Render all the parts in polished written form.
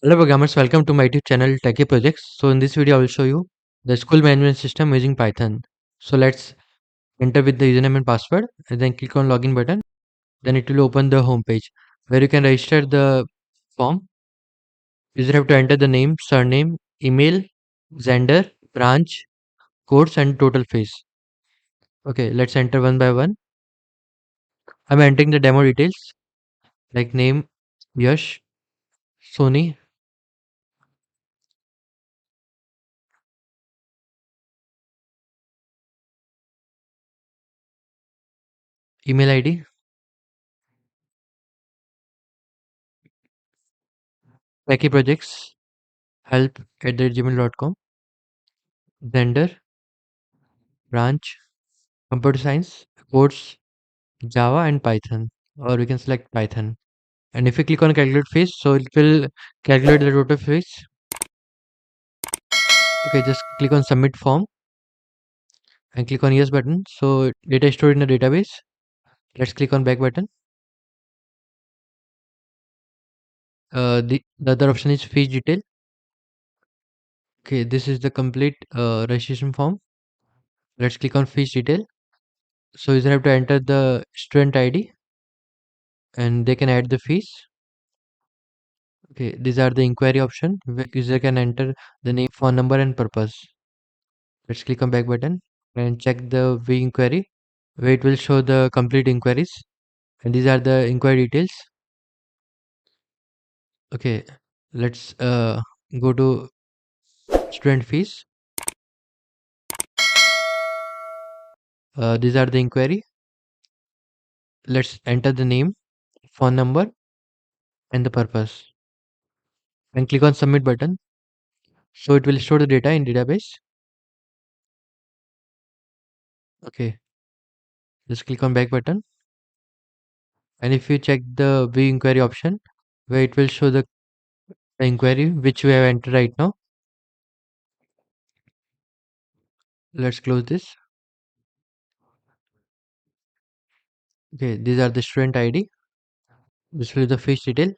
Hello programmers, welcome to my YouTube channel Techie Projects. So in this video I will show you the school management system using Python. So let's enter with the username and password and then click on login button. Then it will open the home page where you can register the form. User have to enter the name, surname, email, gender, branch, course and total fees. Okay, let's enter one by one. I'm entering the demo details like name, Yash, Sony, email ID, Techie Projects, help@gmail.com, gender, branch, computer science, course, Java and Python, or we can select Python. And if we click on calculate fees, so it will calculate the total fees. Okay, just click on submit form and click on yes button. So data is stored in the database. Let's click on back button. The other option is fees detail. Okay, this is the complete registration form. Let's click on fees detail. So user have to enter the student ID and they can add the fees. Okay, these are the inquiry option. User can enter the name, phone number and purpose. Let's click on back button and check the V inquiry where it will show the complete inquiries, and these are the inquiry details. Okay, let's go to student fees. These are the inquiry. Let's enter the name, phone number and the purpose and click on submit button. So it will store the data in database. Okay, just click on back button, and if you check the V inquiry option where it will show the inquiry which we have entered right now. Let's close this. Okay, these are the student ID. This will be the fish detail.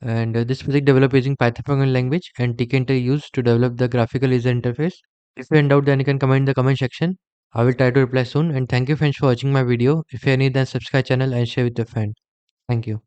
And this project developed using Python programming language and Tkinter used to develop the graphical user interface. If you're in doubt, then you can comment in the comment section. I will try to reply soon. And thank you friends for watching my video. If you are new, then subscribe channel and share with your friend. Thank you.